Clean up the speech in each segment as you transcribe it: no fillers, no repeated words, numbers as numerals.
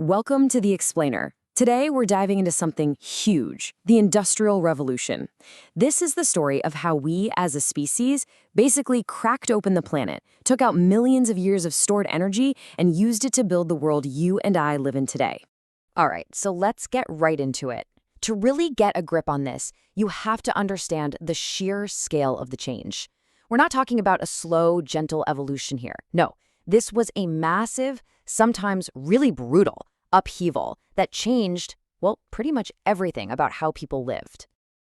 Welcome to The Explainer. Today, we're diving into something huge, the Industrial Revolution. This is the story of how we, as a species, basically cracked open the planet, took out millions of years of stored energy, and used it to build the world you and I live in today. All right, so let's get right into it. To really get a grip on this, you have to understand the sheer scale of the change. We're not talking about a slow, gentle evolution here. No, this was a massive, sometimes really brutal, upheaval that changed, well, pretty much everything about how people lived.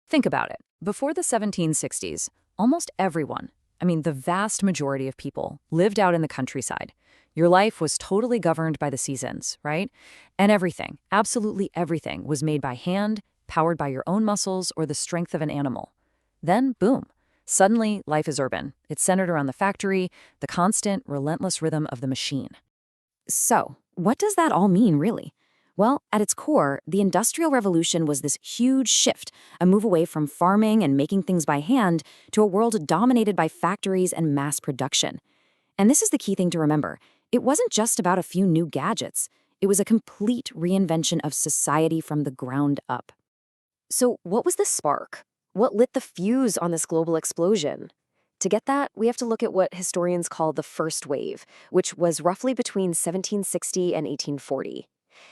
Think about it. Before the 1760s, almost everyone, the vast majority of people, lived out in the countryside. Your life was totally governed by the seasons, right? And everything, absolutely everything, was made by hand, powered by your own muscles or the strength of an animal. Then, boom, suddenly life is urban. It's centered around the factory, the constant, relentless rhythm of the machine. So, what does that all mean, really? Well, at its core, the Industrial Revolution was this huge shift, a move away from farming and making things by hand to a world dominated by factories and mass production. And this is the key thing to remember. It wasn't just about a few new gadgets. It was a complete reinvention of society from the ground up. So, what was the spark? What lit the fuse on this global explosion? To get that, we have to look at what historians call the first wave, which was roughly between 1760 and 1840.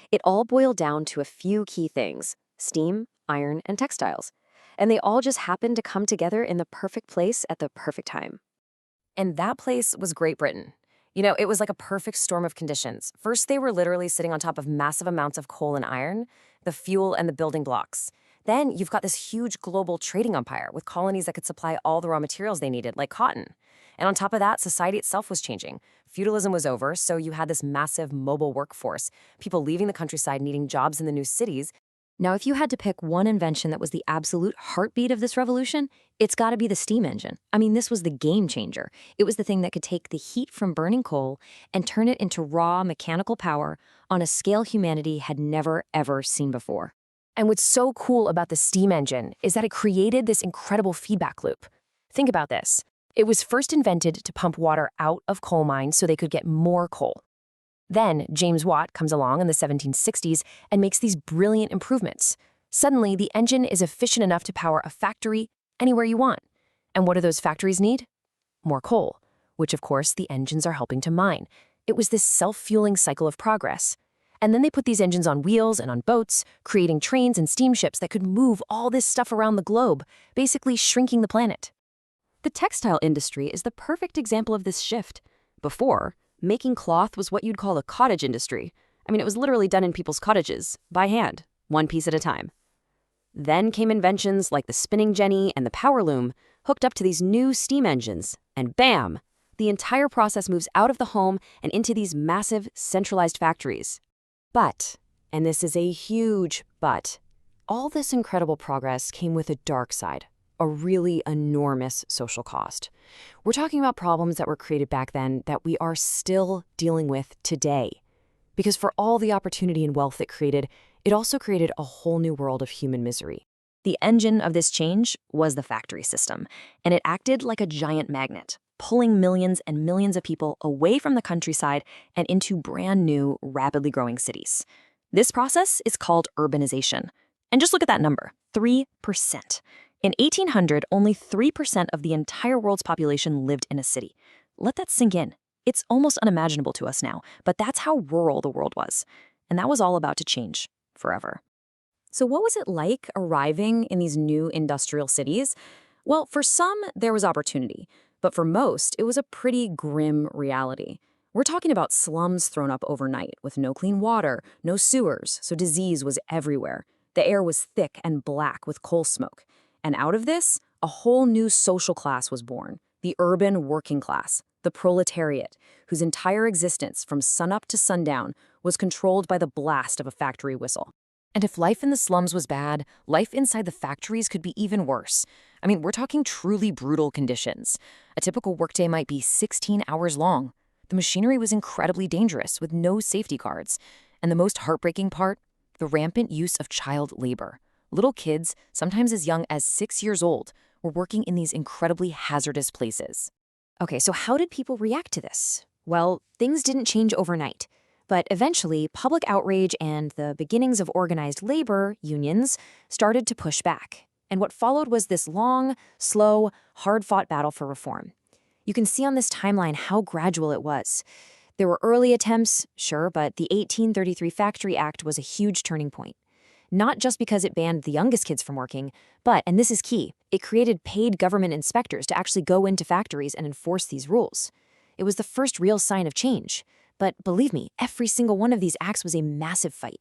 It all boiled down to a few key things: steam, iron, and textiles. And they all just happened to come together in the perfect place at the perfect time. And that place was Great Britain. It was like a perfect storm of conditions. First, they were literally sitting on top of massive amounts of coal and iron, the fuel and the building blocks. Then you've got this huge global trading empire with colonies that could supply all the raw materials they needed, like cotton. And on top of that, society itself was changing. Feudalism was over, so you had this massive mobile workforce, people leaving the countryside needing jobs in the new cities. Now, if you had to pick one invention that was the absolute heartbeat of this revolution, it's got to be the steam engine. This was the game changer. It was the thing that could take the heat from burning coal and turn it into raw mechanical power on a scale humanity had never, ever seen before. And what's so cool about the steam engine is that it created this incredible feedback loop. Think about this. It was first invented to pump water out of coal mines so they could get more coal. Then James Watt comes along in the 1760s and makes these brilliant improvements. Suddenly, the engine is efficient enough to power a factory anywhere you want. And what do those factories need? More coal, which of course the engines are helping to mine. It was this self-fueling cycle of progress. And then they put these engines on wheels and on boats, creating trains and steamships that could move all this stuff around the globe, basically shrinking the planet. The textile industry is the perfect example of this shift. Before, making cloth was what you'd call a cottage industry. It was literally done in people's cottages, by hand, one piece at a time. Then came inventions like the spinning jenny and the power loom, hooked up to these new steam engines, and bam! The entire process moves out of the home and into these massive, centralized factories. But, and this is a huge but, all this incredible progress came with a dark side, a really enormous social cost. We're talking about problems that were created back then that we are still dealing with today. Because for all the opportunity and wealth it created, it also created a whole new world of human misery. The engine of this change was the factory system, and it acted like a giant magnet, pulling millions and millions of people away from the countryside and into brand new, rapidly growing cities. This process is called urbanization. And just look at that number, 3%. In 1800, only 3% of the entire world's population lived in a city. Let that sink in. It's almost unimaginable to us now, but that's how rural the world was. And that was all about to change forever. So what was it like arriving in these new industrial cities? Well, for some, there was opportunity. But for most, it was a pretty grim reality. We're talking about slums thrown up overnight with no clean water, no sewers, so disease was everywhere. The air was thick and black with coal smoke. And out of this, a whole new social class was born, the urban working class, the proletariat, whose entire existence from sunup to sundown was controlled by the blast of a factory whistle. And if life in the slums was bad, life inside the factories could be even worse. We're talking truly brutal conditions. A typical workday might be 16 hours long. The machinery was incredibly dangerous with no safety guards. And the most heartbreaking part? The rampant use of child labor. Little kids, sometimes as young as 6 years old, were working in these incredibly hazardous places. Okay, so how did people react to this? Well, things didn't change overnight. But eventually, public outrage and the beginnings of organized labor unions started to push back. And what followed was this long, slow, hard-fought battle for reform. You can see on this timeline how gradual it was. There were early attempts, sure, but the 1833 Factory Act was a huge turning point. Not just because it banned the youngest kids from working, but, and this is key, it created paid government inspectors to actually go into factories and enforce these rules. It was the first real sign of change. But believe me, every single one of these acts was a massive fight.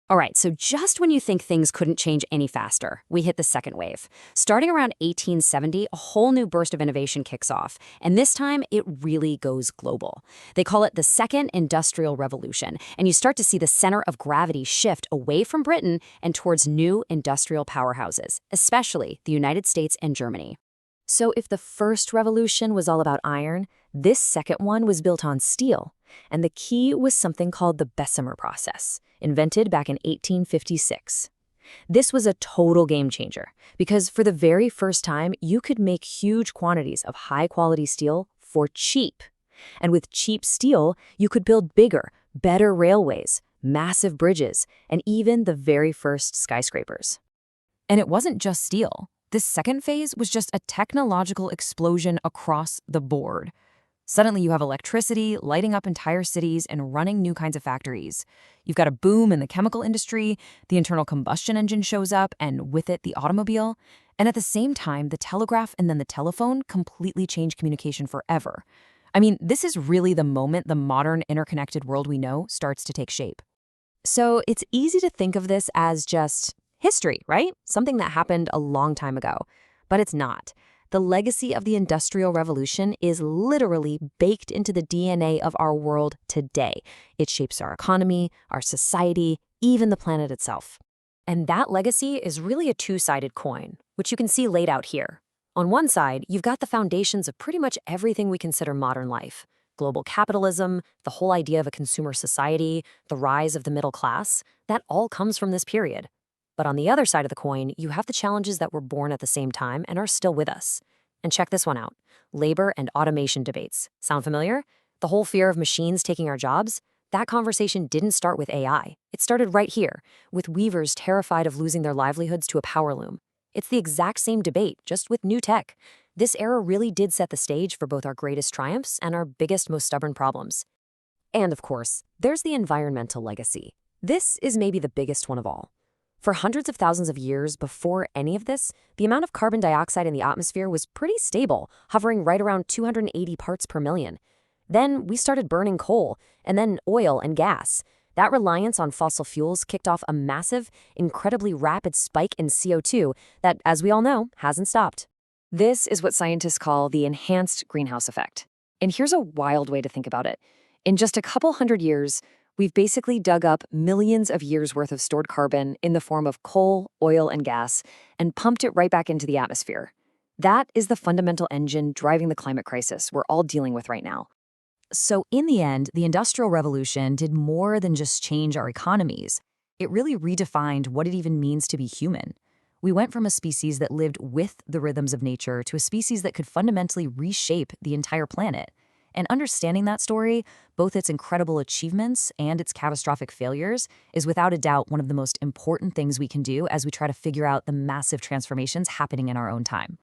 All right, so just when you think things couldn't change any faster, we hit the second wave. Starting around 1870, a whole new burst of innovation kicks off, and this time it really goes global. They call it the Second Industrial Revolution, and you start to see the center of gravity shift away from Britain and towards new industrial powerhouses, especially the United States and Germany. So if the first revolution was all about iron, this second one was built on steel. And the key was something called the Bessemer process, invented back in 1856. This was a total game changer, because for the very first time, you could make huge quantities of high-quality steel for cheap. And with cheap steel, you could build bigger, better railways, massive bridges, and even the very first skyscrapers. And it wasn't just steel. This second phase was just a technological explosion across the board. Suddenly you have electricity lighting up entire cities and running new kinds of factories. You've got a boom in the chemical industry, the internal combustion engine shows up, and with it the automobile. And at the same time, the telegraph and then the telephone completely changed communication forever. I mean, this is really the moment the modern interconnected world we know starts to take shape. So it's easy to think of this as just history, right? Something that happened a long time ago. But it's not. The legacy of the Industrial Revolution is literally baked into the DNA of our world today. It shapes our economy, our society, even the planet itself. And that legacy is really a two-sided coin, which you can see laid out here. On one side, you've got the foundations of pretty much everything we consider modern life. Global capitalism, the whole idea of a consumer society, the rise of the middle class, that all comes from this period. But on the other side of the coin, you have the challenges that were born at the same time and are still with us. And check this one out. Labor and automation debates. Sound familiar? The whole fear of machines taking our jobs? That conversation didn't start with AI. It started right here, with weavers terrified of losing their livelihoods to a power loom. It's the exact same debate, just with new tech. This era really did set the stage for both our greatest triumphs and our biggest, most stubborn problems. And of course, there's the environmental legacy. This is maybe the biggest one of all. For hundreds of thousands of years before any of this, the amount of carbon dioxide in the atmosphere was pretty stable, hovering right around 280 parts per million. Then we started burning coal, and then oil and gas. That reliance on fossil fuels kicked off a massive, incredibly rapid spike in CO2 that, as we all know, hasn't stopped. This is what scientists call the enhanced greenhouse effect. And here's a wild way to think about it. In just a couple hundred years, we've basically dug up millions of years' worth of stored carbon in the form of coal, oil, and gas, and pumped it right back into the atmosphere. That is the fundamental engine driving the climate crisis we're all dealing with right now. So in the end, the Industrial Revolution did more than just change our economies. It really redefined what it even means to be human. We went from a species that lived with the rhythms of nature to a species that could fundamentally reshape the entire planet. And understanding that story, both its incredible achievements and its catastrophic failures, is without a doubt one of the most important things we can do as we try to figure out the massive transformations happening in our own time.